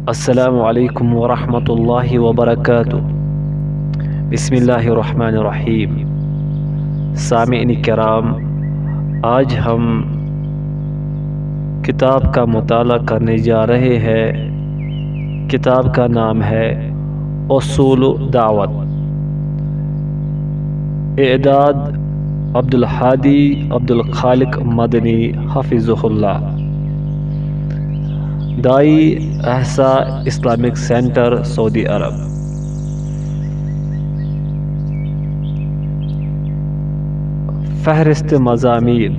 السلام علیکم ورحمۃ اللہ وبرکاتہ۔ بسم اللہ الرحمن الرحیم۔ سامعین کرام، آج ہم کتاب کا مطالعہ کرنے جا رہے ہیں۔ کتاب کا نام ہے اصول دعوت، اعداد عبدالہادی عبدالخالق مدنی حفظہ اللہ، دائی احسا اسلامک سینٹر سعودی عرب۔ فہرست مضامین: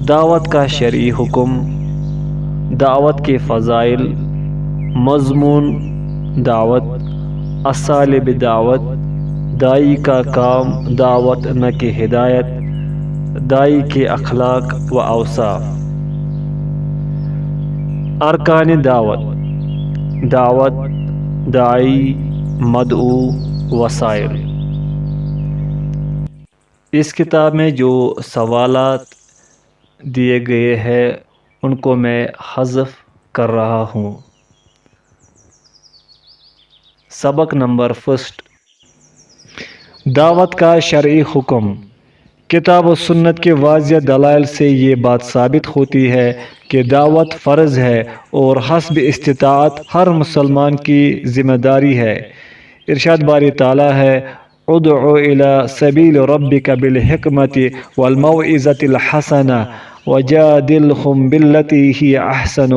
دعوت کا شرعی حکم، دعوت کے فضائل، مضمون دعوت، اسالیب دعوت، دائی کا کام، دعوت نہ کہ ہدایت، دائی کے اخلاق و اوصاف۔ ارکان دعوت: دعوت، داعی، مدعو، وسائل۔ اس کتاب میں جو سوالات دیے گئے ہیں ان کو میں حذف کر رہا ہوں۔ سبق نمبر 1، دعوت کا شرعی حکم۔ کتاب و سنت کے واضح دلائل سے یہ بات ثابت ہوتی ہے کہ دعوت فرض ہے اور حسب استطاعت ہر مسلمان کی ذمہ داری ہے۔ ارشاد باری تعالیٰ ہے: ادع الی سبیل ربک بالحکمۃ والموعظۃ الحسنہ وجادلہم باللتی ہی احسن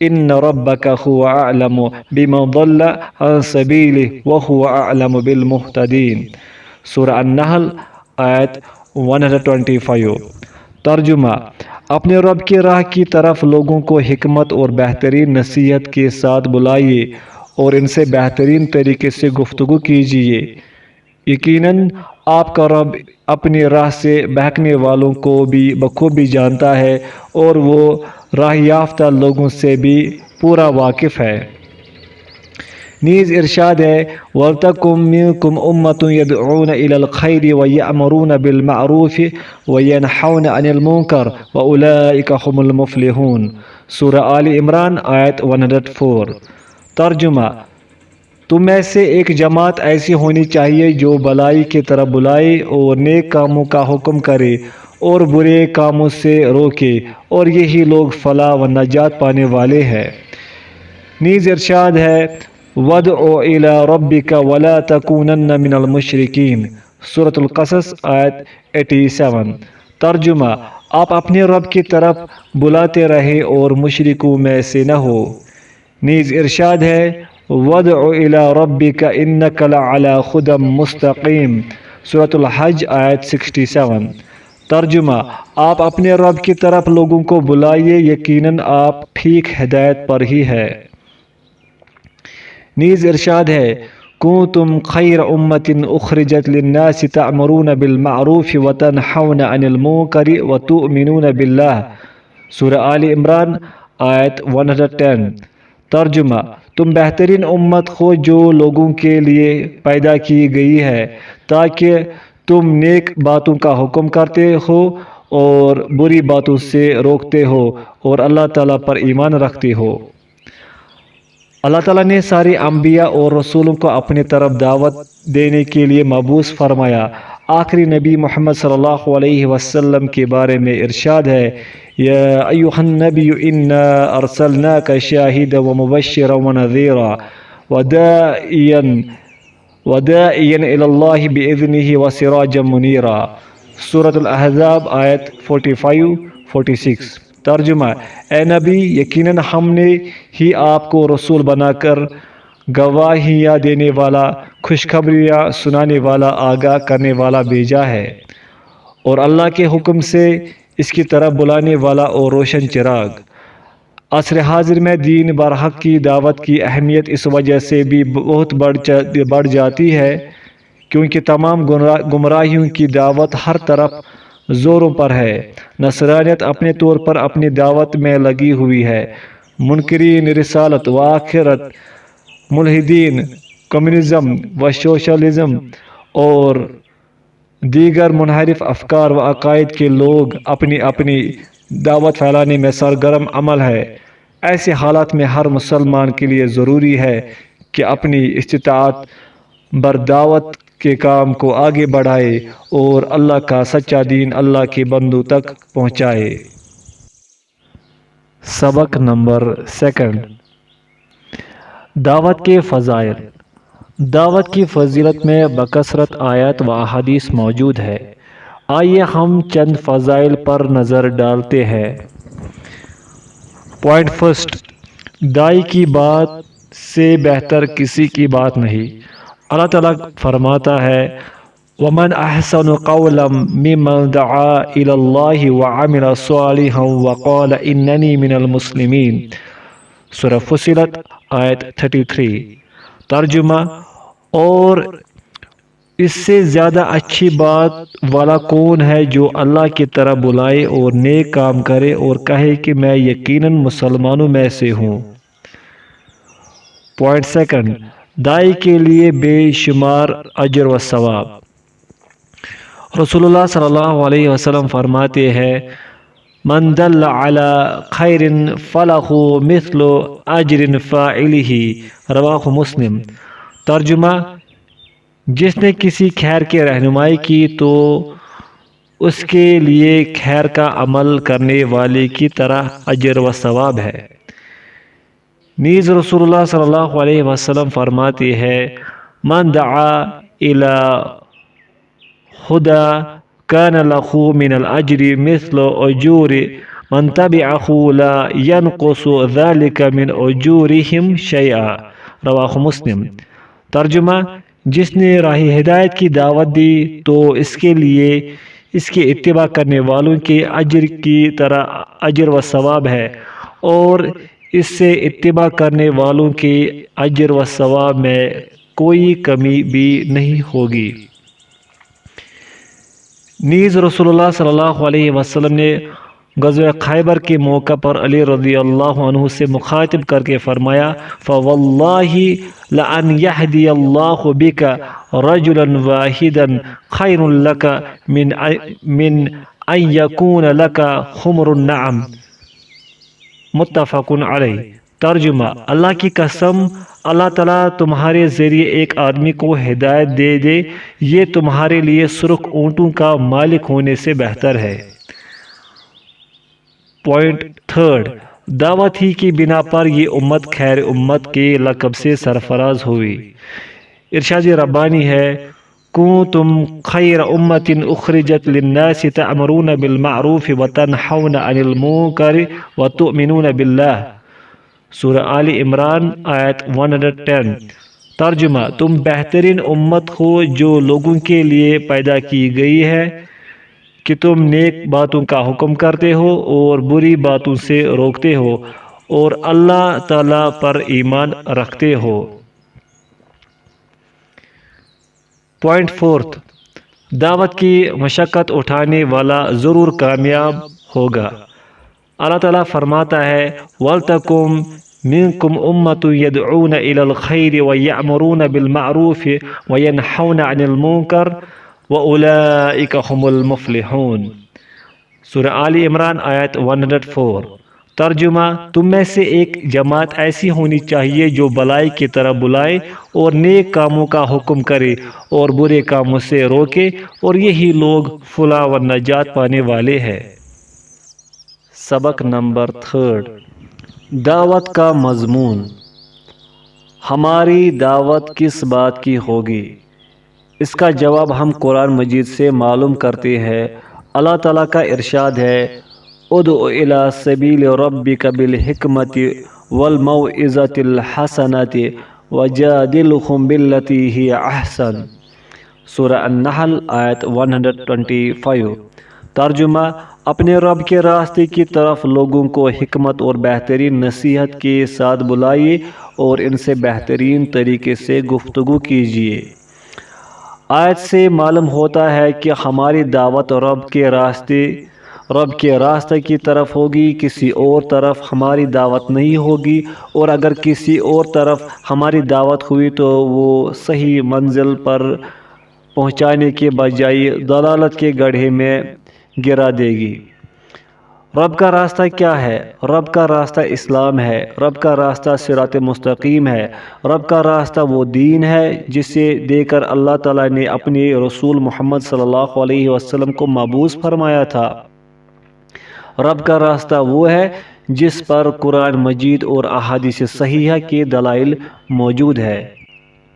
ان ربک هو اعلم بمن ضل عن سبیلہ وهو اعلم بالمہتدین۔ سورہ النحل آیت 125۔ ترجمہ: اپنے رب کی راہ کی طرف لوگوں کو حکمت اور بہترین نصیحت کے ساتھ بلائیے اور ان سے بہترین طریقے سے گفتگو کیجیے۔ یقیناً آپ کا رب اپنی راہ سے بہکنے والوں کو بھی بخوبی جانتا ہے اور وہ راہ یافتہ لوگوں سے بھی پورا واقف ہے۔ نیز ارشاد ہے: وَلْتَكُن مِّنكُمْ أُمَّةٌ يَدْعُونَ إِلَى الْخَيْرِ وَيَأْمُرُونَ بِالْمَعْرُوفِ وَيَنْهَوْنَ عَنِ الْمُنكَرِ وَأُولَٰئِكَ هُمُ الْمُفْلِحُونَ۔ سورہ آل عمران آیت 104۔ ترجمہ: تم میں سے ایک جماعت ایسی ہونی چاہیے جو بھلائی کی طرف بلائے اور نیک کاموں کا حکم کرے اور برے کاموں سے روکے، اور یہی لوگ فلاح و نجات پانے والے ہیں۔ نیز ارشاد ہے: وَادْعُ إِلَىٰ رَبِّكَ وَلَا تَكُونَنَّ مِنَ الْمُشْرِكِينَ۔ سورۃ القصص آیت 87۔ ترجمہ: آپ اپنے رب کی طرف بلاتے رہیں اور مشرکوں میں سے نہ ہو۔ نیز ارشاد ہے: وَادْعُ إِلَىٰ رَبِّكَ إِنَّكَ لَعَلَىٰ هُدًى مُسْتَقِيمٍ۔ سورۃ الحج آیت 67۔ ترجمہ: آپ اپنے رب کی طرف لوگوں کو بلائیے، یقیناً آپ ٹھیک ہدایت پر ہی ہے۔ نیز ارشاد ہے: كُنتُمْ خَيْرَ أُمَّةٍ أُخْرِجَتْ لِلنَّاسِ تَأْمُرُونَ بِالْمَعْرُوفِ وَتَنْهَوْنَ عَنِ الْمُنكَرِ وَتُؤْمِنُونَ بِاللَّهِ۔ سورہ آل عمران آیت 110۔ ترجمہ: تم بہترین امت ہو جو لوگوں کے لیے پیدا کی گئی ہے تاکہ تم نیک باتوں کا حکم کرتے ہو اور بری باتوں سے روکتے ہو اور اللہ تعالیٰ پر ایمان رکھتے ہو۔ اللہ تعالیٰ نے سارے انبیاء اور رسولوں کو اپنی طرف دعوت دینے کے لیے مبعوث فرمایا۔ آخری نبی محمد صلی اللہ علیہ وسلم کے بارے میں ارشاد ہے: یا ایھا النبی انا ارسلناک شاہدا ومبشرا ونذیرا وداعیا الی اللہ باذنہ وسراجا منیرا۔ سورۃ الاحزاب آیت 45-46۔ ترجمہ: اے نبی، یقیناً ہم نے ہی آپ کو رسول بنا کر گواہیاں دینے والا، خوشخبریاں سنانے والا، آگاہ کرنے والا بھیجا ہے، اور اللہ کے حکم سے اس کی طرف بلانے والا اور روشن چراغ۔ عصر حاضر میں دین برحق کی دعوت کی اہمیت اس وجہ سے بھی بہت بڑھ جاتی ہے کیونکہ تمام گمراہیوں کی دعوت ہر طرف زوروں پر ہے۔ نصرانیت اپنے طور پر اپنی دعوت میں لگی ہوئی ہے۔ منکرین رسالت و آخرت، ملحدین، کمیونزم و سوشلزم اور دیگر منحرف افکار و عقائد کے لوگ اپنی اپنی دعوت پھیلانے میں سرگرم عمل ہے۔ ایسے حالات میں ہر مسلمان کے لیے ضروری ہے کہ اپنی استطاعت بردعوت کے کام کو آگے بڑھائے اور اللہ کا سچا دین اللہ کے بندوں تک پہنچائے۔ سبق نمبر 2، دعوت کے فضائل۔ دعوت کی فضیلت میں بکثرت آیات و احادیث موجود ہے۔ آئیے ہم چند فضائل پر نظر ڈالتے ہیں۔ پوائنٹ فرسٹ، دائی کی بات سے بہتر کسی کی بات نہیں۔ اللہ تعالیٰ فرماتا ہے وَمَنْ أَحْسَنُ قَوْلًا مِّمَّنْ دَعَا إِلَى اللَّهِ وَعَمِلَ صَالِحًا وَقَالَ إِنَّنِي مِنَ الْمُسْلِمِينَ۔ سورہ فصلت آیت 33۔ ترجمہ، اور اس سے زیادہ اچھی بات والا کون ہے جو اللہ کی طرح بلائے اور نیک کام کرے اور کہے کہ میں یقیناً مسلمانوں میں سے ہوں۔ پوائنٹ سیکنڈ، دائی کے لیے بے شمار اجر و ثواب۔ رسول اللہ صلی اللہ علیہ وسلم فرماتے ہیں من دل علی خیر فلہ مثل اجر فاعلہ، رواہ مسلم۔ ترجمہ، جس نے کسی خیر کی رہنمائی کی تو اس کے لیے خیر کا عمل کرنے والے کی طرح اجر و ثواب ہے۔ نیز رسول اللہ صلی اللہ علیہ وسلم فرماتے ہیں من دعا الی ہدی کان لہ من الاجر مثل اجور من تبعہ لا ینقص ذلک من اجورہم شیئا، رواہ مسلم۔ ترجمہ، جس نے راہ ہدایت کی دعوت دی تو اس کے لیے اس کے اتباع کرنے والوں کے اجر کی طرح اجر و ثواب ہے، اور اس سے اتباع کرنے والوں کے اجر و ثواب میں کوئی کمی بھی نہیں ہوگی۔ نیز رسول اللہ صلی اللہ علیہ وسلم نے غزوہ خیبر کے موقع پر علی رضی اللہ عنہ سے مخاطب کر کے فرمایا فواللہ لأن یہدی اللہ بک رجلا واحدا خیر لک من ان یکون لک حمر النعم، متفق علیہ۔ ترجمہ، اللہ کی قسم، اللہ تعالیٰ تمہارے ذریعے ایک آدمی کو ہدایت دے دے، یہ تمہارے لیے سرخ اونٹوں کا مالک ہونے سے بہتر ہے۔ پوائنٹ تھرڈ، دعوت ہی کی بنا پر یہ امت خیر امت کے لقب سے سرفراز ہوئی۔ ارشاد ربانی ہے کنتم خیر امت اخرجت للناس تأمرون بالمعروف وتنہون عن المنکر وتؤمنون باللہ، سورہ آل عمران آیت 110۔ ترجمہ، تم بہترین امت ہو جو لوگوں کے لیے پیدا کی گئی ہے کہ تم نیک باتوں کا حکم کرتے ہو اور بری باتوں سے روکتے ہو اور اللہ تعالیٰ پر ایمان رکھتے ہو۔ پوائنٹ فورتھ، دعوت کی مشقت اٹھانے والا ضرور کامیاب ہوگا۔ اللہ تعالیٰ فرماتا ہے وَلْتَكُن مِّنكُمْ أُمَّةٌ يَدْعُونَ إِلَى الْخَيْرِ وَيَأْمُرُونَ بِالْمَعْرُوفِ وَيَنْهَوْنَ عَنِ الْمُنكَرِ وَأُولَئِكَ هُمُ الْمُفْلِحُونَ، سورہ آل عمران آیت 104۔ ترجمہ، تم میں سے ایک جماعت ایسی ہونی چاہیے جو بلائی کی طرح بلائے اور نیک کاموں کا حکم کرے اور برے کاموں سے روکے، اور یہی لوگ فلاح و نجات پانے والے ہیں۔ سبق نمبر تھرڈ، دعوت کا مضمون۔ ہماری دعوت کس بات کی ہوگی؟ اس کا جواب ہم قرآن مجید سے معلوم کرتے ہیں۔ اللہ تعالیٰ کا ارشاد ہے ادع الی سبیل ربک بالحکمت والموعظۃ الحسنۃ وجادلہم باللتی ہی احسن، سورہ النحل آیت 125۔ ترجمہ، اپنے رب کے راستے کی طرف لوگوں کو حکمت اور بہترین نصیحت کے ساتھ بلائیے اور ان سے بہترین طریقے سے گفتگو کیجیے۔ آیت سے معلوم ہوتا ہے کہ ہماری دعوت رب کے راستے کی طرف ہوگی، کسی اور طرف ہماری دعوت نہیں ہوگی، اور اگر کسی اور طرف ہماری دعوت ہوئی تو وہ صحیح منزل پر پہنچانے کے بجائے ضلالت کے گڑھے میں گرا دے گی۔ رب کا راستہ کیا ہے؟ رب کا راستہ اسلام ہے، رب کا راستہ صراط مستقیم ہے، رب کا راستہ وہ دین ہے جسے دے کر اللہ تعالیٰ نے اپنے رسول محمد صلی اللہ علیہ وسلم کو مبعوث فرمایا تھا۔ رب کا راستہ وہ ہے جس پر قرآن مجید اور احادیث صحیحہ کے دلائل موجود ہے۔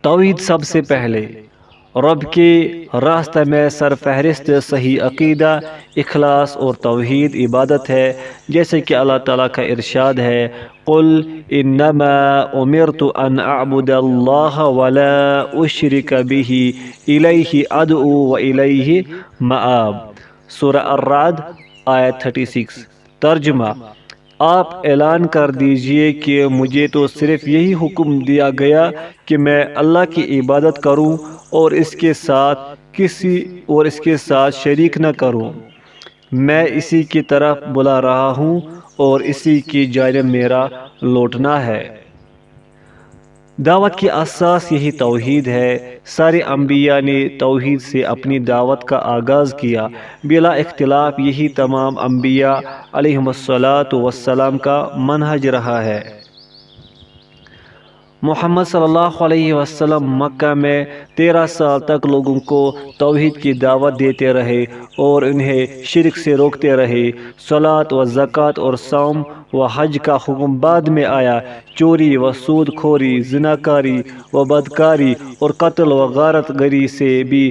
توحید سب سے پہلے رب کے راستہ میں سرفہرست صحیح عقیدہ، اخلاص اور توحید عبادت ہے، جیسے کہ اللہ تعالیٰ کا ارشاد ہے، قُلْ إِنَّمَا أُمِرْتُ أَنْ أَعْبُدَ اللَّهَ وَلَا أُشْرِكَ بِهِ إِلَيْهِ أَدْعُو وَإِلَيْهِ مَآبِ۔ سورہ الرعد آیت 36۔ ترجمہ: آپ اعلان کر دیجئے کہ مجھے تو صرف یہی حکم دیا گیا کہ میں اللہ کی عبادت کروں اور اس کے ساتھ شریک نہ کروں۔ میں اسی کی طرف بلا رہا ہوں اور اسی کی جانب میرا لوٹنا ہے۔ دعوت کی اساس یہی توحید ہے۔ سارے انبیاء نے توحید سے اپنی دعوت کا آغاز کیا۔ بلا اختلاف یہی تمام انبیاء علیہم السلام کا منہج رہا ہے۔ محمد صلی اللہ علیہ وسلم مکہ میں 13 سال تک لوگوں کو توحید کی دعوت دیتے رہے اور انہیں شرک سے روکتے رہے۔ صلاۃ و زکوٰۃ اور صوم و حج کا حکم بعد میں آیا۔ چوری و سود خوری، زناکاری و بدکاری اور قتل و غارت گری سے بھی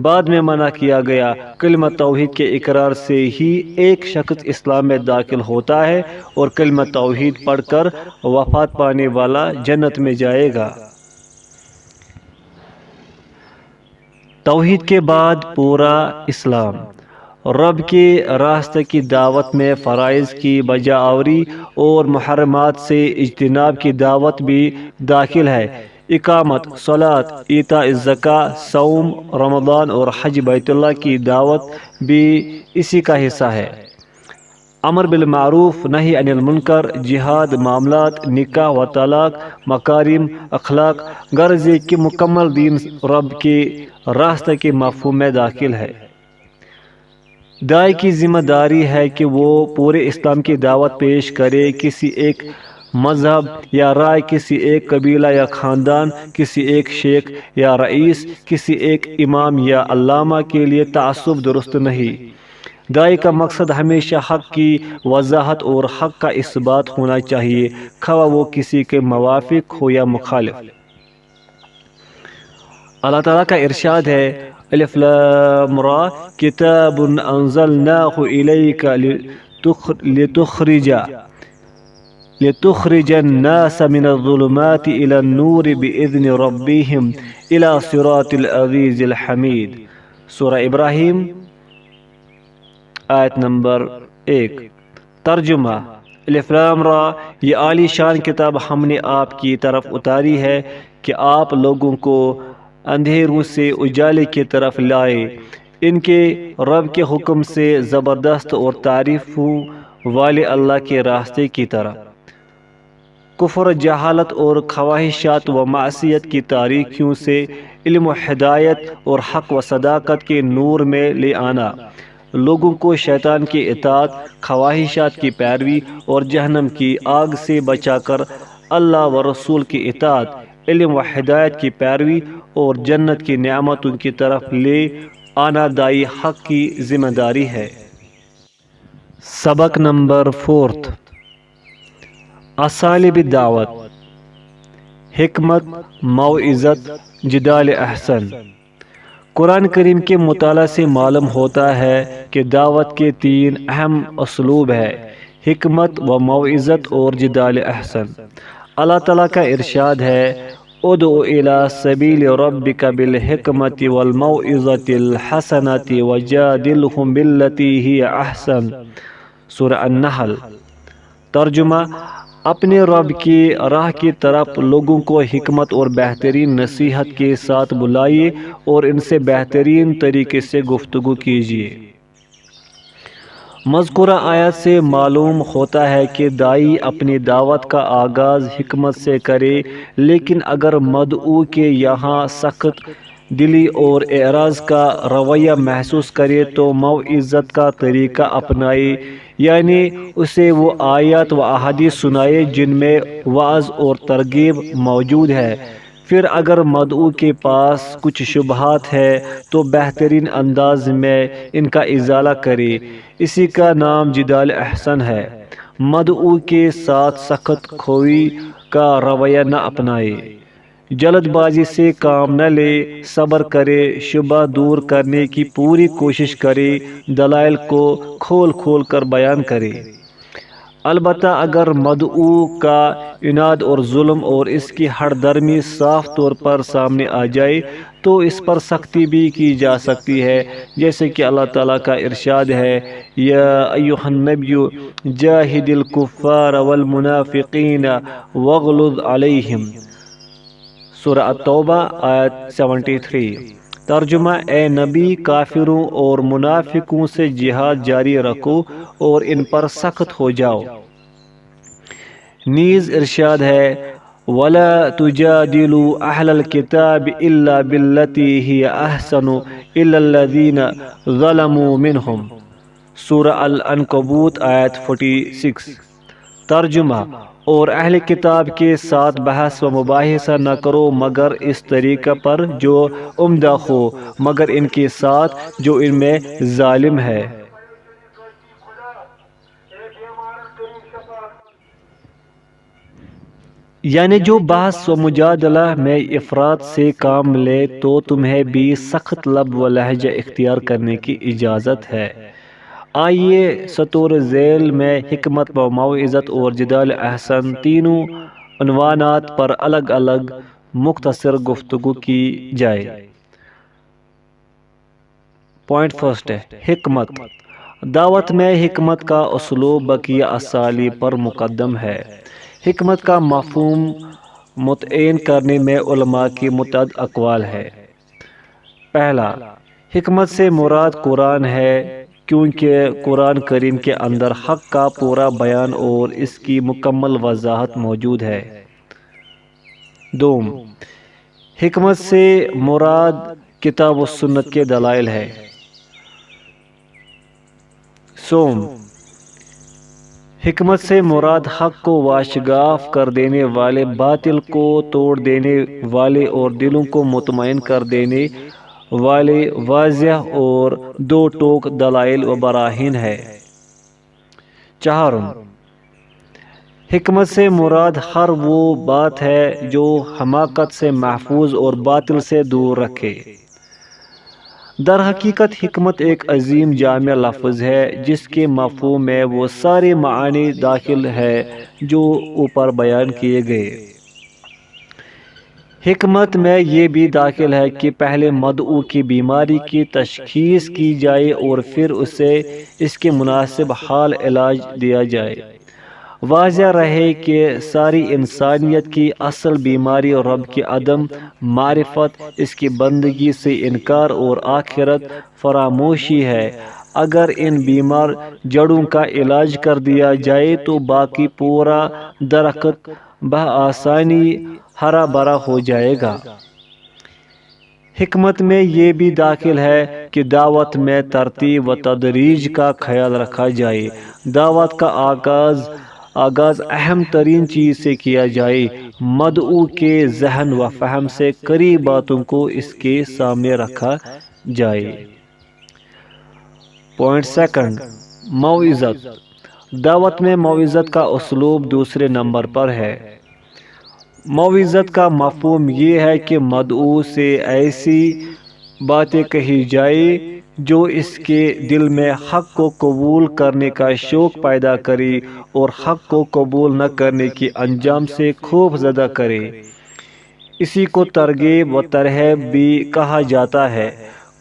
بعد میں منع کیا گیا۔ کلمہ توحید کے اقرار سے ہی ایک شخص اسلام میں داخل ہوتا ہے اور کلمہ توحید پڑھ کر وفات پانے والا جنت میں جائے گا۔ توحید کے بعد پورا اسلام۔ رب کے راستے کی دعوت میں فرائض کی بجا آوری اور محرمات سے اجتناب کی دعوت بھی داخل ہے۔ اقامت صلاۃ، ایتاء الزکوٰۃ، صوم رمضان اور حج بیت اللہ کی دعوت بھی اسی کا حصہ ہے۔ امر بالمعروف، نہی عن المنکر، جہاد، معاملات، نکاح و طلاق، مکارم اخلاق، غرض یہ کہ مکمل دین رب کے راستے کے مفہوم میں داخل ہے۔ داعی کی ذمہ داری ہے کہ وہ پورے اسلام کی دعوت پیش کرے۔ کسی ایک مذہب یا رائے، کسی ایک قبیلہ یا خاندان، کسی ایک شیخ یا رئیس، کسی ایک امام یا علامہ کے لیے تعصب درست نہیں۔ داعی کا مقصد ہمیشہ حق کی وضاحت اور حق کا اثبات ہونا چاہیے، خواہ وہ کسی کے موافق ہو یا مخالف۔ اللہ تعالیٰ کا ارشاد ہے، الف لام را کتاب انزلناہ الیک لتخرج الناس من الظلمات الى النور باذن ربهم الى صراط العزیز الحمید۔ سورہ ابراہیم آیت نمبر 1۔ ترجمہ: الف لام را، یہ عالی شان کتاب ہم نے آپ کی طرف اتاری ہے کہ آپ لوگوں کو اندھیروں سے اجالے کی طرف لائے، ان کے رب کے حکم سے زبردست اور تعریفوں والے اللہ کے راستے کی طرف۔ کفر، جہالت اور خواہشات و معصیت کی تاریکیوں سے علم و ہدایت اور حق و صداقت کے نور میں لے آنا، لوگوں کو شیطان کی اطاعت، خواہشات کی پیروی اور جہنم کی آگ سے بچا کر اللہ و رسول کی اطاعت، علم و ہدایت کی پیروی اور جنت کی نعمتوں کی طرف لے آنا داعی حق کی ذمہ داری ہے۔ سبق نمبر 4۔ اسالیب دعوت، حکمت، موعظت، جدال احسن۔ قرآن کریم کے مطالعہ سے معلوم ہوتا ہے کہ دعوت کے 3 اہم اسلوب ہیں: حکمت و موعظت اور جدال احسن۔ اللہ تعالیٰ کا ارشاد ہے، ادعو الی سبیل ربک بالحکمت والموعظۃ الحسنۃ وجادلہم باللتی ہی احسن۔ سورہ النحل۔ ترجمہ: اپنے رب کی راہ کی طرف لوگوں کو حکمت اور بہترین نصیحت کے ساتھ بلائیے اور ان سے بہترین طریقے سے گفتگو کیجیے۔ مذکورہ آیت سے معلوم ہوتا ہے کہ داعی اپنی دعوت کا آغاز حکمت سے کرے، لیکن اگر مدعو کے یہاں سخت دلی اور اعراض کا رویہ محسوس کرے تو موعظت کا طریقہ اپنائے، یعنی اسے وہ آیات و احادیث سنائے جن میں وعظ اور ترغیب موجود ہے۔ پھر اگر مدعو کے پاس کچھ شبہات ہے تو بہترین انداز میں ان کا ازالہ کرے، اسی کا نام جدال احسن ہے۔ مدعو کے ساتھ سخت خوئی کا رویہ نہ اپنائے، جلد بازی سے کام نہ لے، صبر کرے، شبہ دور کرنے کی پوری کوشش کرے، دلائل کو کھول کھول کر بیان کرے۔ البتہ اگر مدعو کا عناد اور ظلم اور اس کی ہٹ درمی صاف طور پر سامنے آ جائے تو اس پر سختی بھی کی جا سکتی ہے، جیسے کہ اللہ تعالیٰ کا ارشاد ہے، یا ایھا النبی جاہد الکفار والمنافقین واغلظ علیہم، سورہ التوبہ آیت 73۔ ترجمہ: اے نبی، کافروں اور منافقوں سے جہاد جاری رکھو اور ان پر سخت ہو جاؤ۔ نیز ارشاد ہے، وَلَا تُجَادِلُوا أَهْلَ الْكِتَابِ إِلَّا بِالَّتِي هِيَ أَحْسَنُ إِلَّا الَّذِينَ ظَلَمُوا مِنْهُمْ، سورہ العنکبوت آیت 46۔ ترجمہ: اور اہل کتاب کے ساتھ بحث و مباحثہ نہ کرو مگر اس طریقہ پر جو عمدہ ہو، مگر ان کے ساتھ جو ان میں ظالم ہے۔ یعنی جو بحث و مجادلہ میں افراط سے کام لے تو تمہیں بھی سخت لب و لہجہ اختیار کرنے کی اجازت ہے۔ آئیے سطور ذیل میں حکمت و موعظت اور جدال احسن تینوں عنوانات پر الگ الگ مختصر گفتگو کی جائے۔ پوائنٹ فرسٹ ہے، حکمت۔ دعوت میں حکمت کا اسلوب بقیہ اسالیب پر مقدم ہے۔ حکمت کا مفہوم متعین کرنے میں علماء کی متعدد اقوال ہے۔ پہلا، حکمت سے مراد قرآن ہے، کیونکہ قرآن کریم کے اندر حق کا پورا بیان اور اس کی مکمل وضاحت موجود ہے۔ دوم، حکمت سے مراد کتاب و سنت کے دلائل ہے۔ سوم، حکمت سے مراد حق کو واشگاف کر دینے والے، باطل کو توڑ دینے والے اور دلوں کو مطمئن کر دینے والے واضح اور دو ٹوک دلائل و براہین ہے۔ چہارم، حکمت سے مراد ہر وہ بات ہے جو حماقت سے محفوظ اور باطل سے دور رکھے۔ در حقیقت حکمت ایک عظیم جامع لفظ ہے جس کے مفہوم میں وہ سارے معانی داخل ہے جو اوپر بیان کیے گئے۔ حکمت میں یہ بھی داخل ہے کہ پہلے مدعو کی بیماری کی تشخیص کی جائے اور پھر اسے اس کے مناسب حال علاج دیا جائے۔ واضح رہے کہ ساری انسانیت کی اصل بیماری رب کی عدم معرفت، اس کی بندگی سے انکار اور آخرت فراموشی ہے۔ اگر ان بیمار جڑوں کا علاج کر دیا جائے تو باقی پورا درخت بآسانی ہرا بھرا ہو جائے گا۔ حکمت میں یہ بھی داخل ہے کہ دعوت میں ترتیب و تدریج کا خیال رکھا جائے۔ دعوت کا آغاز اہم ترین چیز سے کیا جائے، مدعو کے ذہن و فہم سے قریب باتوں کو اس کے سامنے رکھا جائے۔ پوائنٹ سیکنڈ، موعظت۔ دعوت میں موعظت کا اسلوب دوسرے نمبر پر ہے۔ موعظت کا مفہوم یہ ہے کہ مدعو سے ایسی باتیں کہی جائے جو اس کے دل میں حق کو قبول کرنے کا شوق پیدا کرے اور حق کو قبول نہ کرنے کے انجام سے خوف زدہ کرے۔ اسی کو ترغیب و ترہیب بھی کہا جاتا ہے۔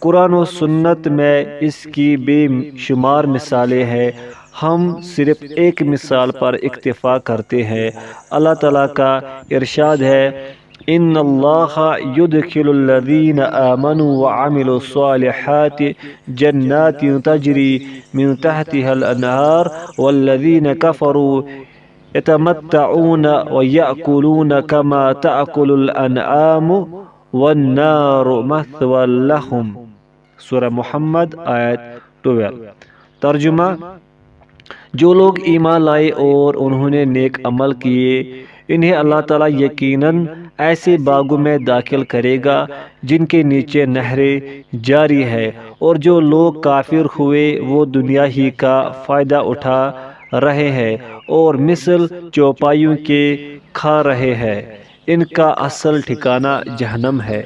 قرآن و سنت میں اس کی بے شمار مثالیں ہیں، ہم صرف ایک مثال پر اکتفا کرتے ہیں۔ اللہ تعالیٰ کا ارشاد ہے، ان اللہ یدخل الذین آمنوا وعملوا الصالحات جنات تجری من تحتها الانہار والذین کفروا یتمتعون ویأکلون کما تأکل الانعام وَالنَّارُ مَثْوًى لَهُمْ، سورہ محمد آیت 12۔ ترجمہ: جو لوگ ایمان لائے اور انہوں نے نیک عمل کیے، انہیں اللہ تعالیٰ یقیناً ایسے باغوں میں داخل کرے گا جن کے نیچے نہریں جاری ہے، اور جو لوگ کافر ہوئے وہ دنیا ہی کا فائدہ اٹھا رہے ہیں اور مثل چوپایوں کے کھا رہے ہیں، ان کا اصل ٹھکانہ جہنم ہے۔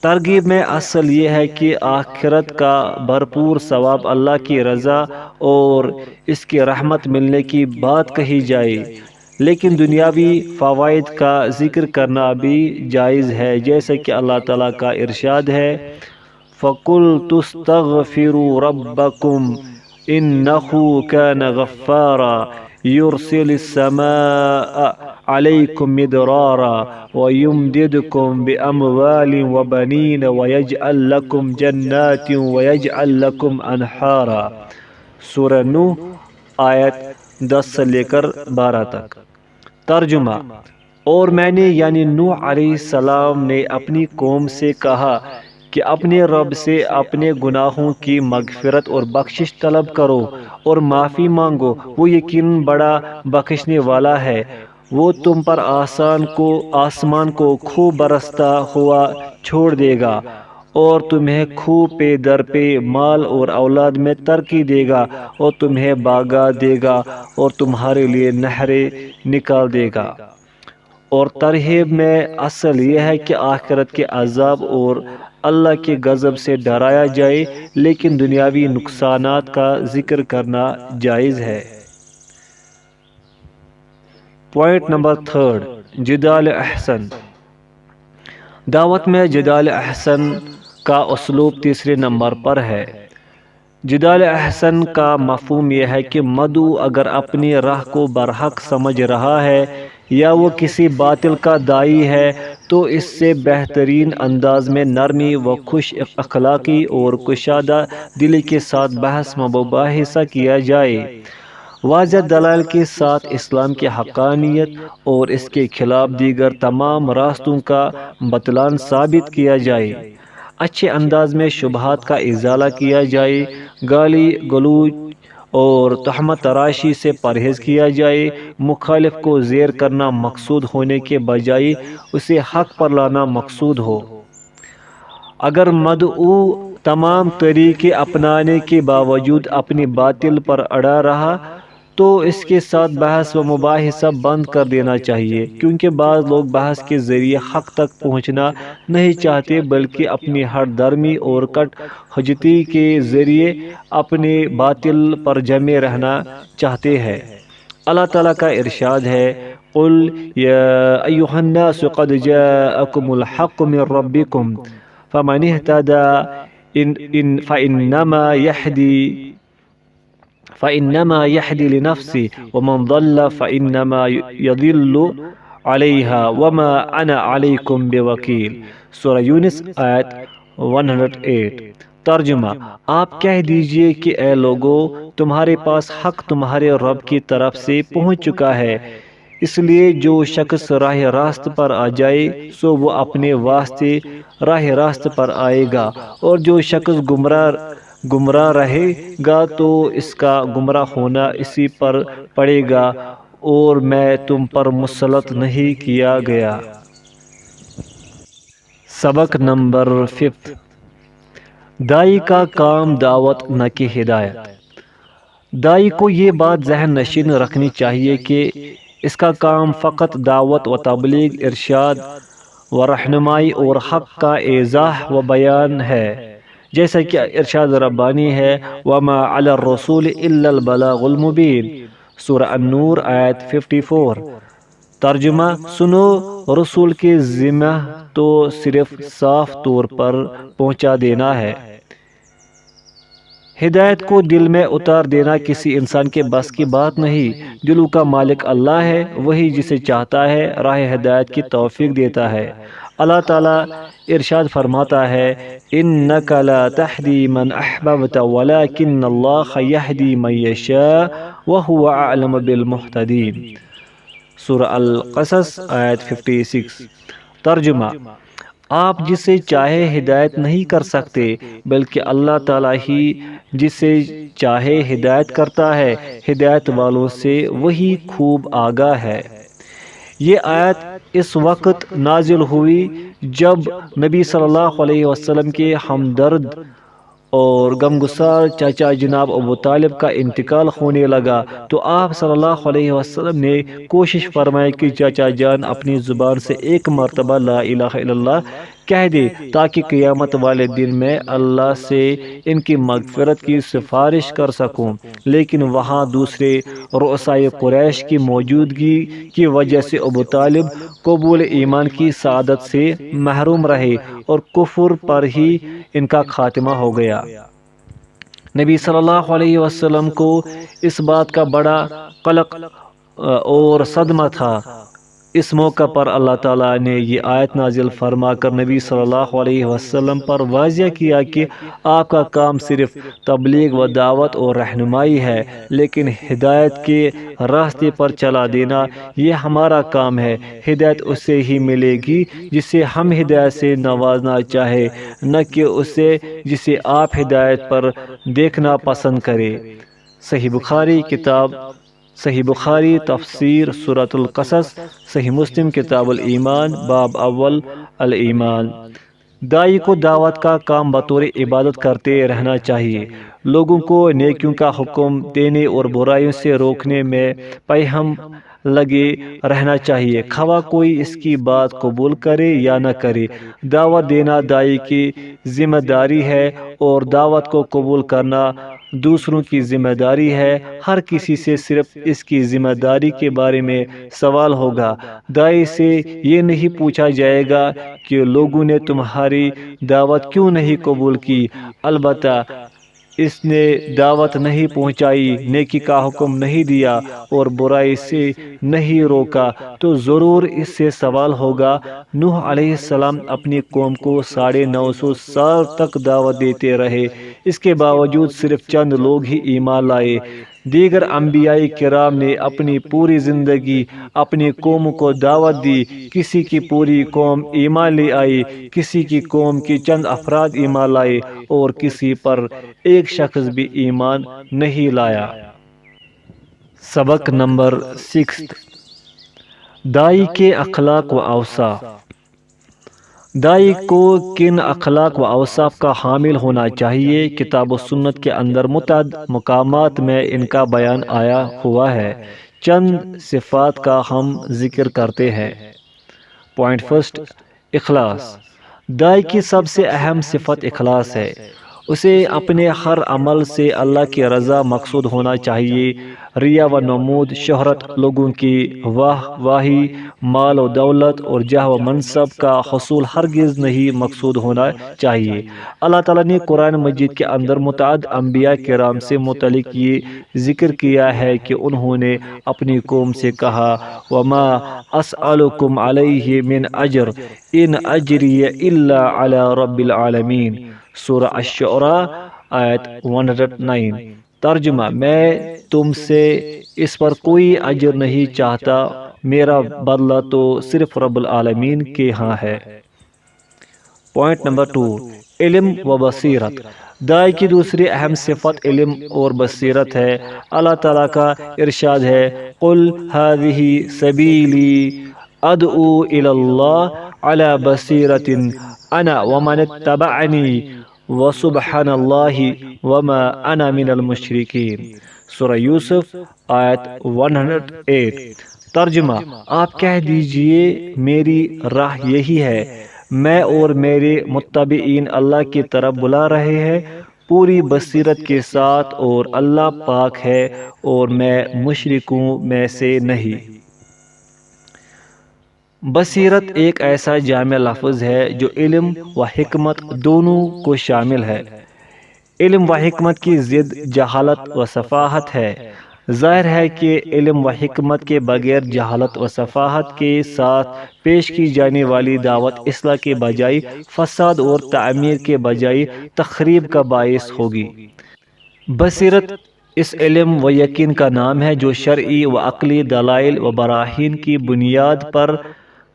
ترغیب میں اصل یہ ہے کہ آخرت کا بھرپور ثواب، اللہ کی رضا اور اس کی رحمت ملنے کی بات کہی جائے، لیکن دنیاوی فوائد کا ذکر کرنا بھی جائز ہے، جیسے کہ اللہ تعالیٰ کا ارشاد ہے فَقُلْتُ اسْتَغْفِرُوا رَبَّكُمْ إِنَّهُ كَانَ غَفَّارًا يُرْسِلِ السَّمَاءَ عَلَيْكُمْ مِدْرَارًا وَيُمْدِدْكُمْ بِأَمْوَالٍ وَبَنِينَ وَيَجْعَلْ لَكُمْ جَنَّاتٍ وَيَجْعَلْ لَكُمْ أَنْهَارًا، سورہ نوح آیت 10 سے لے کر 12 تک۔ ترجمہ: اور میں نے یعنی نوح علیہ السلام نے اپنی قوم سے کہا کہ اپنے رب سے اپنے گناہوں کی مغفرت اور بخشش طلب کرو اور معافی مانگو، وہ یقیناً بڑا بخشنے والا ہے۔ وہ تم پر آسمان کو خوب برستا ہوا چھوڑ دے گا اور تمہیں خوب پے در پے مال اور اولاد میں ترقی دے گا، اور تمہیں باغات دے گا اور تمہارے لیے نہریں نکال دے گا۔ اور ترہیب میں اصل یہ ہے کہ آخرت کے عذاب اور اللہ کے غضب سے ڈرایا جائے، لیکن دنیاوی نقصانات کا ذکر کرنا جائز ہے۔ پوائنٹ نمبر 3، جدال احسن۔ دعوت میں جدال احسن کا اسلوب تیسرے نمبر پر ہے۔ جدال احسن کا مفہوم یہ ہے کہ مدعو اگر اپنی راہ کو برحق سمجھ رہا ہے یا وہ کسی باطل کا داعی ہے تو اس سے بہترین انداز میں نرمی و خوش اخلاقی اور کشادہ دلی کے ساتھ بحث مباحثہ کیا جائے، واضح دلائل کے ساتھ اسلام کی حقانیت اور اس کے خلاف دیگر تمام راستوں کا بطلان ثابت کیا جائے، اچھے انداز میں شبہات کا ازالہ کیا جائے، گالی گلوچ اور تہمت تراشی سے پرہیز کیا جائے، مخالف کو زیر کرنا مقصود ہونے کے بجائے اسے حق پر لانا مقصود ہو۔ اگر مدعو تمام طریقے اپنانے کے باوجود اپنی باطل پر اڑا رہا تو اس کے ساتھ بحث و مباحثہ بند کر دینا چاہیے، کیونکہ بعض لوگ بحث کے ذریعے حق تک پہنچنا نہیں چاہتے بلکہ اپنی ہٹ درمی اور کٹ حجتی کے ذریعے اپنے باطل پر جمے رہنا چاہتے ہیں۔ اللہ تعالیٰ کا ارشاد ہے قُلْ يَا أَيُّهَا النَّاسُ قَدْ جَاءَكُمُ الْحَقُّ مِنْ رَبِّكُمْ فَمَنِ اهْتَدَىٰ فَإِنَّمَا يَهْدِي لِنَفْسِهِ وَمَنْ ضَلَّ فَإِنَّمَا يَضِلُّ عَلَيْهَا وَمَا أَنَا عَلَيْكُمْ بِوَكِيلٍ، سورہ یونس آیت 108۔ ترجمہ: آپ کہہ دیجئے کہ اے لوگو، تمہارے پاس حق تمہارے رب کی طرف سے پہنچ چکا ہے، اس لیے جو شخص راہ راست پر آ جائے سو وہ اپنے واسطے راہ راست پر آئے گا، اور جو شخص گمراہ رہے گا تو اس کا گمراہ ہونا اسی پر پڑے گا، اور میں تم پر مسلط نہیں کیا گیا۔ سبق نمبر 5، داعی کا کام دعوت نہ کہ ہدایت۔ داعی کو یہ بات ذہن نشین رکھنی چاہیے کہ اس کا کام فقط دعوت و تبلیغ، ارشاد و رہنمائی اور حق کا ایضاح و بیان ہے، جیسا کہ ارشاد ربانی ہے وَمَا عَلَى الرَّسُولِ إِلَّا الْبَلَاغُ الْمُبِينُ، سورہ النور آیت 54۔ ترجمہ: سنو، رسول کے ذمہ تو صرف صاف طور پر پہنچا دینا ہے۔ ہدایت کو دل میں اتار دینا کسی انسان کے بس کی بات نہیں، دلوں کا مالک اللہ ہے، وہی جسے چاہتا ہے راہ ہدایت کی توفیق دیتا ہے۔ اللہ تعالیٰ ارشاد فرماتا ہے إِنَّكَ لَا تَهْدِي مَنْ أَحْبَبْتَ وَلَكِنَّ اللَّهَ يَهْدِي مَنْ يَشَاءُ وَهُوَ أَعْلَمُ بِالْمُهْتَدِينَ، سورہ القصص آیت 56۔ ترجمہ: آپ جسے چاہے ہدایت نہیں کر سکتے، بلکہ اللہ تعالیٰ ہی جسے چاہے ہدایت کرتا ہے۔ ہدایت والوں سے وہی خوب آگاہ ہے۔ یہ آیت اس وقت نازل ہوئی جب نبی صلی اللہ علیہ وسلم کے ہمدرد اور غمگسار چچا جناب ابو طالب کا انتقال ہونے لگا، تو آپ صلی اللہ علیہ وسلم نے کوشش فرمائی کہ چچا جان اپنی زبان سے ایک مرتبہ لا الہ الا اللہ کہہ دے، تاکہ قیامت والے دن میں اللہ سے ان کی مغفرت کی سفارش کر سکوں۔ لیکن وہاں دوسرے رؤسائے قریش کی موجودگی کی وجہ سے ابو طالب قبول ایمان کی سعادت سے محروم رہے اور کفر پر ہی ان کا خاتمہ ہو گیا۔ نبی صلی اللہ علیہ وسلم کو اس بات کا بڑا قلق اور صدمہ تھا۔ اس موقع پر اللہ تعالیٰ نے یہ آیت نازل فرما کر نبی صلی اللہ علیہ وسلم پر واضح کیا کہ آپ کا کام صرف تبلیغ و دعوت اور رہنمائی ہے، لیکن ہدایت کے راستے پر چلا دینا یہ ہمارا کام ہے۔ ہدایت اسے ہی ملے گی جسے ہم ہدایت سے نوازنا چاہے، نہ کہ اسے جسے آپ ہدایت پر دیکھنا پسند کرے۔ صحیح بخاری تفسیر سورۃ القصص، صحیح مسلم کتاب الایمان، باب اول الایمان۔ داعی کو دعوت کا کام بطور عبادت کرتے رہنا چاہیے، لوگوں کو نیکیوں کا حکم دینے اور برائیوں سے روکنے میں پہم لگے رہنا چاہیے، خواہ کوئی اس کی بات قبول کرے یا نہ کرے۔ دعوت دینا داعی کی ذمہ داری ہے اور دعوت کو قبول کرنا دوسروں کی ذمہ داری ہے۔ ہر کسی سے صرف اس کی ذمہ داری کے بارے میں سوال ہوگا۔ داعی سے یہ نہیں پوچھا جائے گا کہ لوگوں نے تمہاری دعوت کیوں نہیں قبول کی، البتہ اس نے دعوت نہیں پہنچائی، نیکی کا حکم نہیں دیا اور برائی سے نہیں روکا، تو ضرور اس سے سوال ہوگا۔ نوح علیہ السلام اپنی قوم کو 950 سال تک دعوت دیتے رہے، اس کے باوجود صرف چند لوگ ہی ایمان لائے۔ دیگر انبیاء کرام نے اپنی پوری زندگی اپنی قوم کو دعوت دی، کسی کی پوری قوم ایمان لے آئی، کسی کی قوم کی چند افراد ایمان لائے اور کسی پر ایک شخص بھی ایمان نہیں لایا۔ سبق نمبر 6، داعی کے اخلاق و اوصاف۔ داعی کو کن اخلاق و اوصاف کا حامل ہونا چاہیے؟ کتاب و سنت کے اندر متعدد مقامات میں ان کا بیان آیا ہوا ہے۔ چند صفات کا ہم ذکر کرتے ہیں۔ پوائنٹ فرسٹ، اخلاص۔ داعی کی سب سے اہم صفت اخلاص ہے۔ اسے اپنے ہر عمل سے اللہ کی رضا مقصود ہونا چاہیے۔ ریا و نمود، شہرت، لوگوں کی واہ واہی، مال و دولت اور جاہ و منصب کا حصول ہرگز نہیں مقصود ہونا چاہیے۔ اللہ تعالیٰ نے قرآن مجید کے اندر متعدد انبیاء کرام سے متعلق یہ ذکر کیا ہے کہ انہوں نے اپنی قوم سے کہا، وَمَا أَسْأَلُكُمْ عَلَيْهِ مِنْ أَجْرٍ إِنْ أَجْرِيَ إِلَّا عَلَى رَبِّ الْعَالَمِينَ۔ سورہ الشعراء آیت 109۔ ترجمہ، میں تم سے اس پر کوئی اجر نہیں چاہتا، میرا بدلہ تو صرف رب العالمین کے ہاں ہے۔ پوائنٹ نمبر 2، علم و بصیرت۔ داعی کی دوسری اہم صفت علم اور بصیرت ہے۔ اللہ تعالیٰ کا ارشاد ہے، قُلْ هَذِهِ سَبِيلِي أَدْعُو إِلَى اللَّهِ عَلَى بَصِيرَةٍ أَنَا وَمَنِ اتَّبَعَنِي وَسُبْحَانَ اللَّهِ وَمَا أَنَا مِنَ الْمُشْرِكِينَ۔ سورہ یوسف آیت 108۔ ترجمہ، آپ کہہ دیجئے میری راہ یہی ہے، میں اور میرے متبعین اللہ کی طرف بلا رہے ہیں پوری بصیرت کے ساتھ، اور اللہ پاک ہے اور میں مشرکوں میں سے نہیں۔ بصیرت ایک ایسا جامع لفظ ہے جو علم و حکمت دونوں کو شامل ہے۔ علم و حکمت کی ضد جہالت و سفاہت ہے۔ ظاہر ہے کہ علم و حکمت کے بغیر جہالت و سفاہت کے ساتھ پیش کی جانے والی دعوت اصلاح کے بجائے فساد اور تعمیر کے بجائے تخریب کا باعث ہوگی۔ بصیرت اس علم و یقین کا نام ہے جو شرعی و عقلی دلائل و براہین کی بنیاد پر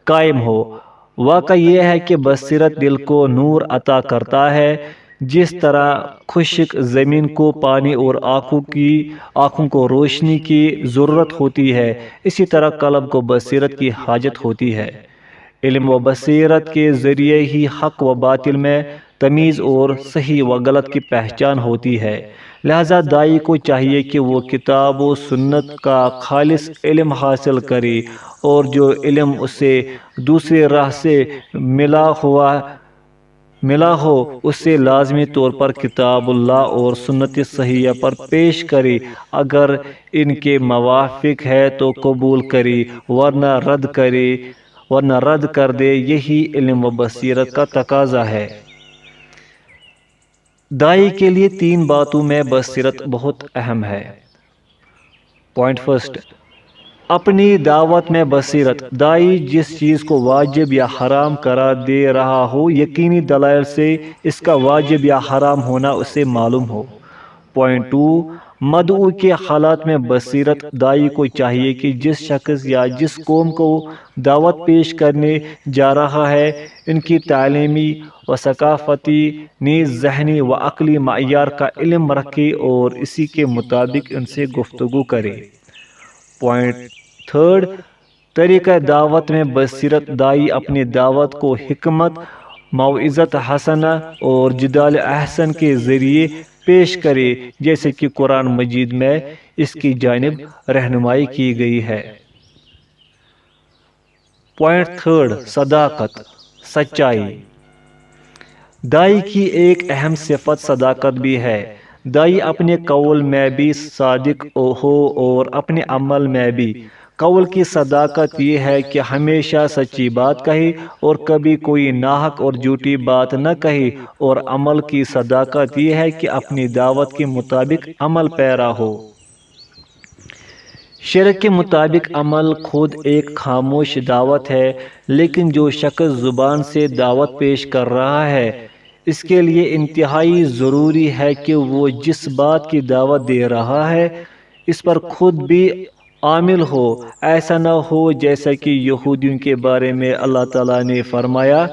قائم ہو۔ واقعہ یہ ہے کہ بصیرت دل کو نور عطا کرتا ہے، جس طرح خشک زمین کو پانی اور آنکھوں کو روشنی کی ضرورت ہوتی ہے، اسی طرح قلب کو بصیرت کی حاجت ہوتی ہے۔ علم و بصیرت کے ذریعے ہی حق و باطل میں تمیز اور صحیح و غلط کی پہچان ہوتی ہے۔ لہذا داعی کو چاہیے کہ وہ کتاب و سنت کا خالص علم حاصل کرے، اور جو علم اسے دوسرے راہ سے ملا ہو اسے لازمی طور پر کتاب اللہ اور سنت صحیحہ پر پیش کرے۔ اگر ان کے موافق ہے تو قبول کرے، ورنہ رد کر دے۔ یہی علم و بصیرت کا تقاضا ہے۔ داعی کے لیے 3 باتوں میں بصیرت بہت اہم ہے۔ پوائنٹ فرسٹ، اپنی دعوت میں بصیرت۔ داعی جس چیز کو واجب یا حرام قرار دے رہا ہو، یقینی دلائل سے اس کا واجب یا حرام ہونا اسے معلوم ہو۔ پوائنٹ 2، مدعو کے حالات میں بصیرت۔ داعی کو چاہیے کہ جس شخص یا جس قوم کو دعوت پیش کرنے جا رہا ہے، ان کی تعلیمی و ثقافتی نیز ذہنی و عقلی معیار کا علم رکھے اور اسی کے مطابق ان سے گفتگو کرے۔ پوائنٹ 3، طریقہ دعوت میں بصیرت۔ داعی اپنی دعوت کو حکمت، موعظت حسنہ اور جدال احسن کے ذریعے پیش کرے، جیسے کہ قرآن مجید میں اس کی جانب رہنمائی کی گئی ہے۔ پوائنٹ 3، صداقت، سچائی۔ داعی کی ایک اہم صفت صداقت بھی ہے۔ داعی اپنے قول میں بھی صادق ہو اور اپنے عمل میں بھی۔ قول کی صداقت یہ ہے کہ ہمیشہ سچی بات کہے اور کبھی کوئی ناحق اور جھوٹی بات نہ کہے، اور عمل کی صداقت یہ ہے کہ اپنی دعوت کے مطابق عمل پیرا ہو۔ شرع کے مطابق عمل خود ایک خاموش دعوت ہے، لیکن جو شخص زبان سے دعوت پیش کر رہا ہے، اس کے لیے انتہائی ضروری ہے کہ وہ جس بات کی دعوت دے رہا ہے اس پر خود بھی عامل ہو۔ ایسا نہ ہو جیسا کہ یہودیوں کے بارے میں اللہ تعالیٰ نے فرمایا،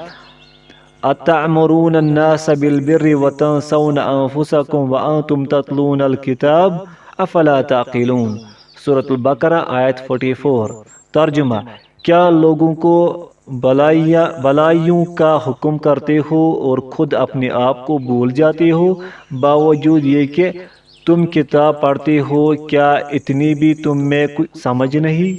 أَتَأْمُرُونَ النَّاسَ بِالْبِرِّ وَتَنْسَوْنَ أَنفُسَكُمْ وَأَنْتُمْ تَتْلُونَ الْكِتَابَ أَفَلَا تَعْقِلُونَ۔ سورۃ البقرہ آیت 44۔ ترجمہ، کیا لوگوں کو بھلائیوں کا حکم کرتے ہو اور خود اپنے آپ کو بھول جاتے ہو؟ باوجود یہ کہ تم کتاب پڑھتے ہو، کیا اتنی بھی تم میں کچھ سمجھ نہیں؟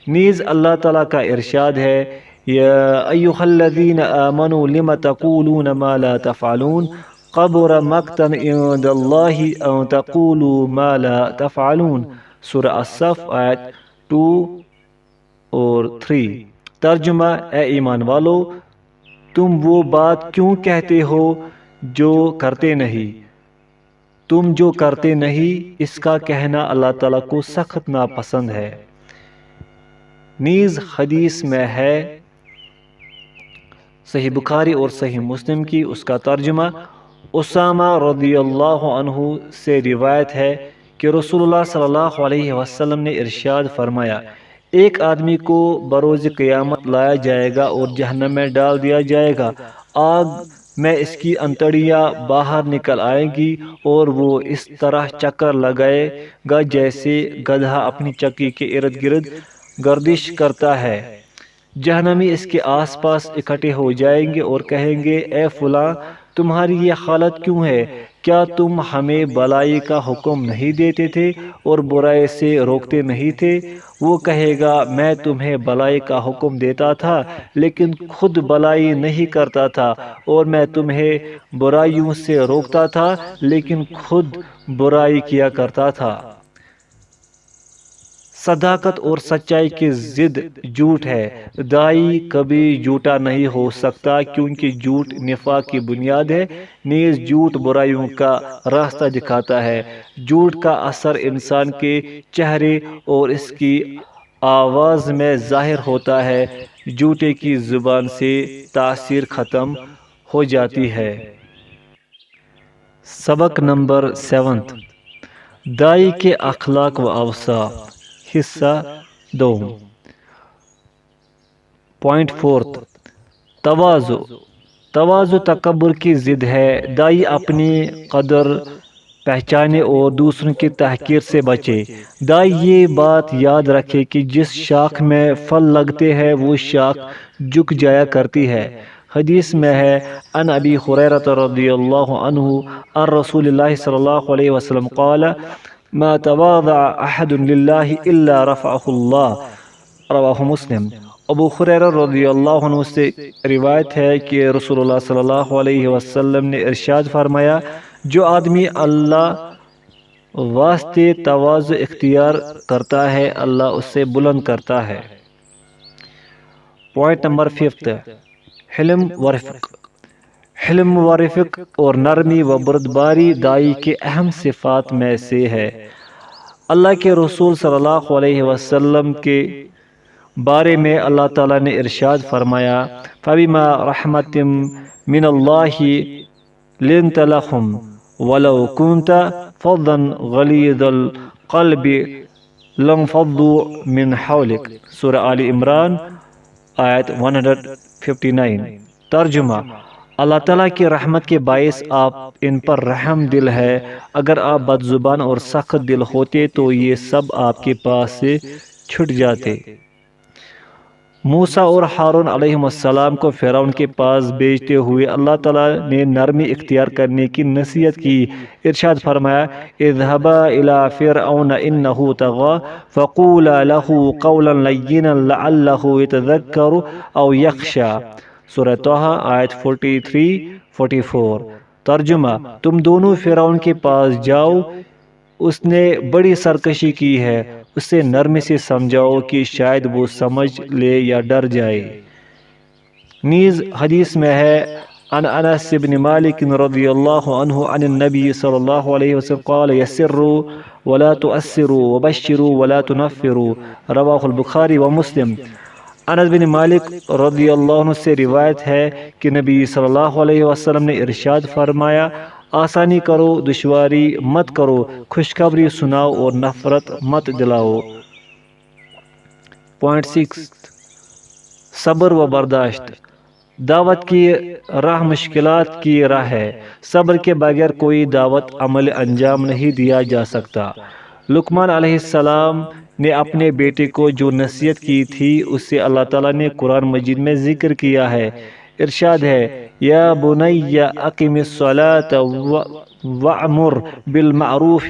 نیز اللہ تعالیٰ کا ارشاد ہے، یا ایھا الذین آمنوا لم تقولون ما لا تفعلون کبر مقتا عند اللہ ان تقولوا ما لا تفعلون۔ سورہ الصف آیت 2 اور 3۔ ترجمہ، اے ایمان والو، تم وہ بات کیوں کہتے ہو جو کرتے نہیں؟ تم جو کرتے نہیں اس کا کہنا اللہ تعالیٰ کو سخت ناپسند ہے۔ نیز حدیث میں ہے، صحیح بخاری اور صحیح مسلم کی، اس کا ترجمہ اسامہ رضی اللہ عنہ سے روایت ہے کہ رسول اللہ صلی اللہ علیہ وسلم نے ارشاد فرمایا، ایک آدمی کو بروز قیامت لایا جائے گا اور جہنم میں ڈال دیا جائے گا۔ آگ میں اس کی انتڑیاں باہر نکل آئیں گی اور وہ اس طرح چکر لگائے گا جیسے گدھا اپنی چکی کے ارد گرد گردش کرتا ہے۔ جہنمی اس کے آس پاس اکٹھے ہو جائیں گے اور کہیں گے، اے فلاں، تمہاری یہ حالت کیوں ہے؟ کیا تم ہمیں بھلائی کا حکم نہیں دیتے تھے اور برائی سے روکتے نہیں تھے؟ وہ کہے گا، میں تمہیں بھلائی کا حکم دیتا تھا لیکن خود بھلائی نہیں کرتا تھا، اور میں تمہیں برائیوں سے روکتا تھا لیکن خود برائی کیا کرتا تھا۔ صداقت اور سچائی کی ضد جھوٹ ہے۔ داعی کبھی جھوٹا نہیں ہو سکتا کیونکہ جھوٹ نفاق کی بنیاد ہے۔ نیز جھوٹ برائیوں کا راستہ دکھاتا ہے۔ جھوٹ کا اثر انسان کے چہرے اور اس کی آواز میں ظاہر ہوتا ہے۔ جھوٹے کی زبان سے تاثیر ختم ہو جاتی ہے۔ سبق نمبر 7، داعی کے اخلاق و اوصاف، حصہ 2۔ پوائنٹ 4، تواضع تواضع تکبر کی ضد ہے۔ دائی اپنی قدر پہچانے اور دوسروں کی تحقیر سے بچے۔ دائی یہ بات یاد رکھے کہ جس شاخ میں پھل لگتے ہیں وہ شاخ جھک جایا کرتی ہے۔ حدیث میں ہے عن ابی ہریرہ رضی اللہ عنہ عن رسول اللہ صلی اللہ علیہ وسلم قال ما تواضع احد للہ الا رفعہ اللہ، رواہ مسلم۔ ابو ہریرہ رضی اللہ عنہ سے روایت ہے کہ رسول اللہ صلی اللہ علیہ وسلم نے ارشاد فرمایا، جو آدمی اللہ واسطے تواضع اختیار کرتا ہے اللہ اسے بلند کرتا ہے۔ پوائنٹ نمبر 5، حلم و رفق۔ حلم و رفق اور نرمی و بردباری دائی کے اہم صفات میں سے ہے۔ اللہ کے رسول صلی اللہ علیہ وسلم کے بارے میں اللہ تعالیٰ نے ارشاد فرمایا، فَبِمَا رَحْمَةٍ مِّنَ اللَّهِ لِنْتَ لَهُمْ وَلَوْ كُنْتَ فَظًّا غَلِيظَ الْقَلْبِ لَانفَضُّوا مِنْ حَوْلِكَ، سورہ آل عمران آیت 159۔ ترجمہ، اللہ تعالیٰ کی رحمت کے باعث آپ ان پر رحم دل ہے، اگر آپ بد زبان اور سخت دل ہوتے تو یہ سب آپ کے پاس سے چھٹ جاتے۔ موسیٰ اور ہارون علیہ السلام کو فرعون کے پاس بھیجتے ہوئے اللہ تعالیٰ نے نرمی اختیار کرنے کی نصیحت کی۔ ارشاد فرمایا، اذهبا الى فرعون انه طغى فقولا له قولا لینا لعله يتذکر او یخشی، سورہ طٰہٰ آیت 43-44۔ ترجمہ، تم دونوں فرعون کے پاس جاؤ، اس نے بڑی سرکشی کی ہے، اسے نرمی سے سمجھاؤ کہ شاید وہ سمجھ لے یا ڈر جائے۔ نیز حدیث میں ہے عن انس بن مالک رضی اللہ عنہ عن النبی صلی اللہ علیہ وسلم قال یسروا ولا تؤثروا وبشروا ولا تنفروا، رواہ البخاری و مسلم۔ انس بن مالک رضی اللہ عنہ سے روایت ہے کہ نبی صلی اللہ علیہ وسلم نے ارشاد فرمایا، آسانی کرو، دشواری مت کرو، خوشخبری سناؤ اور نفرت مت دلاؤ۔ پوائنٹ 6، صبر و برداشت۔ دعوت کی راہ مشکلات کی راہ ہے، صبر کے بغیر کوئی دعوت عمل انجام نہیں دیا جا سکتا۔ لقمان علیہ السلام نے اپنے بیٹے کو جو نصیحت کی تھی اسے اللہ تعالیٰ نے قرآن مجید میں ذکر کیا ہے۔ ارشاد ہے، یا بنی اقم الصلاۃ وأمر بالمعروف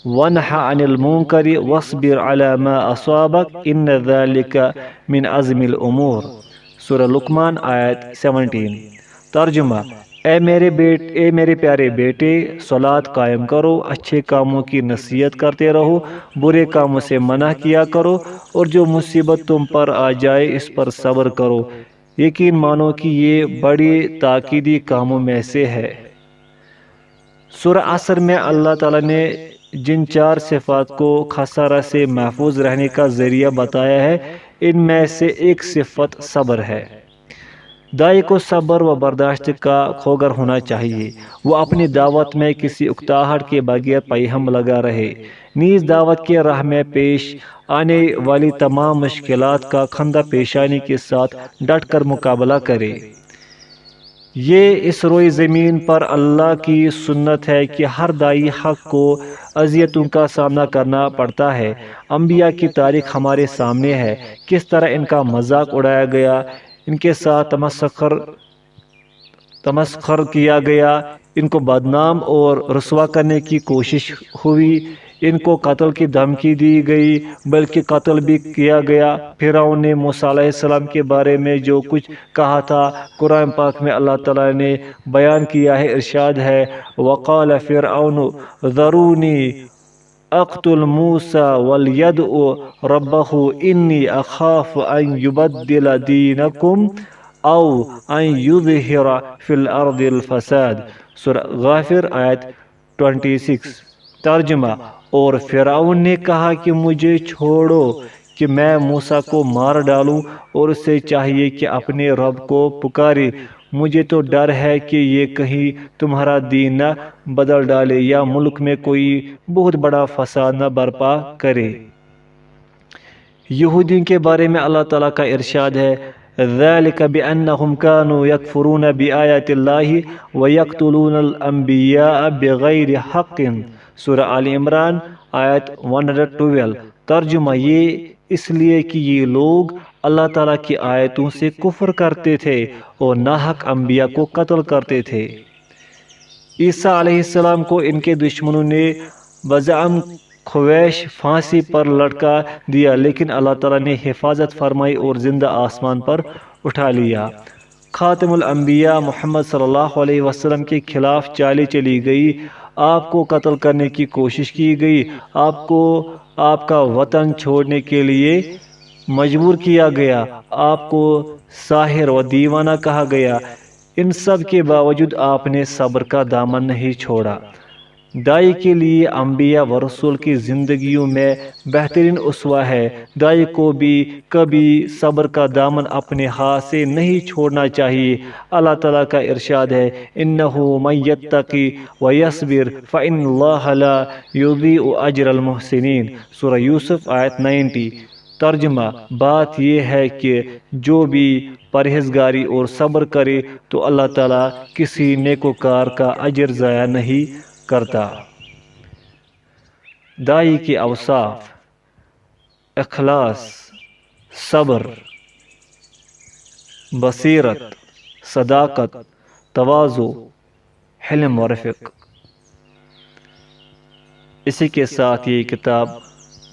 وانہ عن المنکر واصبر علی ما اصابک ان ذلک من عزم الامور، سورہ لقمان آیت 17۔ ترجمہ، اے میرے پیارے بیٹے، صلاۃ قائم کرو، اچھے کاموں کی نصیحت کرتے رہو، برے کاموں سے منع کیا کرو، اور جو مصیبت تم پر آ جائے اس پر صبر کرو، یقین مانو کہ یہ بڑی تاکیدی کاموں میں سے ہے۔ سورہ عصر میں اللہ تعالیٰ نے جن 4 صفات کو خسارہ سے محفوظ رہنے کا ذریعہ بتایا ہے، ان میں سے ایک صفت صبر ہے۔ دائی کو صبر و برداشت کا خوگر ہونا چاہیے، وہ اپنی دعوت میں کسی اکتاہٹ کے بغیر پیہم لگا رہے، نیز دعوت کے راہ میں پیش آنے والی تمام مشکلات کا خندہ پیشانی کے ساتھ ڈٹ کر مقابلہ کرے۔ یہ اس روئے زمین پر اللہ کی سنت ہے کہ ہر دائی حق کو اذیتوں کا سامنا کرنا پڑتا ہے۔ انبیاء کی تاریخ ہمارے سامنے ہے، کس طرح ان کا مذاق اڑایا گیا، ان کے ساتھ تمسخر کیا گیا، ان کو بدنام اور رسوا کرنے کی کوشش ہوئی، ان کو قتل کی دھمکی دی گئی، بلکہ قتل بھی کیا گیا۔ فرعون نے موسیٰ علیہ السلام کے بارے میں جو کچھ کہا تھا قرآن پاک میں اللہ تعالیٰ نے بیان کیا ہے۔ ارشاد ہے، وَقَالَ فِرْعَوْنُ ذَرُونِي اقتل موسیٰ وَلْيَدْعُ رَبَّهُ إِنِّي أَخَافُ أَن يُبَدِّلَ دِينَكُمْ أَوْ أَن يُظْهِرَ فِي الْأَرْضِ الْفَسَادَ، سورہ غافر آیت 26۔ ترجمہ، اور فرعون نے کہا کہ مجھے چھوڑو کہ میں موسیٰ کو مار ڈالوں، اور اسے چاہیے کہ اپنے رب کو پکارے، مجھے تو ڈر ہے کہ یہ کہیں تمہارا دین نہ بدل ڈالے یا ملک میں کوئی بہت بڑا فساد نہ برپا کرے۔ یہودیوں کے بارے میں اللہ تعالیٰ کا ارشاد ہے، ذلك بأنهم كانوا يكفرون بآيات الله ويقتلون الأنبياء بغیر حق۔ سورہ آل عمران آیت 112۔ ترجمہ، یہ اس لیے کہ یہ لوگ اللہ تعالیٰ کی آیتوں سے کفر کرتے تھے اور ناحق انبیاء کو قتل کرتے تھے۔ عیسیٰ علیہ السلام کو ان کے دشمنوں نے بزعم خویش پھانسی پر لٹکا دیا، لیکن اللہ تعالیٰ نے حفاظت فرمائی اور زندہ آسمان پر اٹھا لیا۔ خاتم الانبیاء محمد صلی اللہ علیہ وسلم کے خلاف چالیں چلی گئی، آپ کو قتل کرنے کی کوشش کی گئی، آپ کو آپ کا وطن چھوڑنے کے لیے مجبور کیا گیا، آپ کو ساحر و دیوانہ کہا گیا۔ ان سب کے باوجود آپ نے صبر کا دامن نہیں چھوڑا۔ دائی کے لیے انبیاء و رسول کی زندگیوں میں بہترین اسوہ ہے۔ دائی کو بھی کبھی صبر کا دامن اپنے ہاتھ سے نہیں چھوڑنا چاہیے۔ اللہ تعالیٰ کا ارشاد ہے، اِنَّهُ مَن يَتَّقِ وَيَصْبِرْ فَإِنَّ اللَّهَ لَا يُضِيعُ أَجْرَ الْمُحْسِنِينَ۔ سورہ یوسف آیت 90۔ ترجمہ، بات یہ ہے کہ جو بھی پرہیزگاری اور صبر کرے تو اللہ تعالیٰ کسی نیکوکار کا اجر ضائع نہیں کرتا۔ دائی کے اوصاف: اخلاص، صبر، بصیرت، صداقت، تواضع، حلم و رفق۔ اسی کے ساتھ یہ کتاب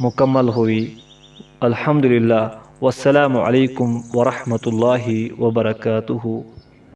مکمل ہوئی۔ الحمدللہ، والسلام علیکم ورحمۃ اللہ وبرکاتہ۔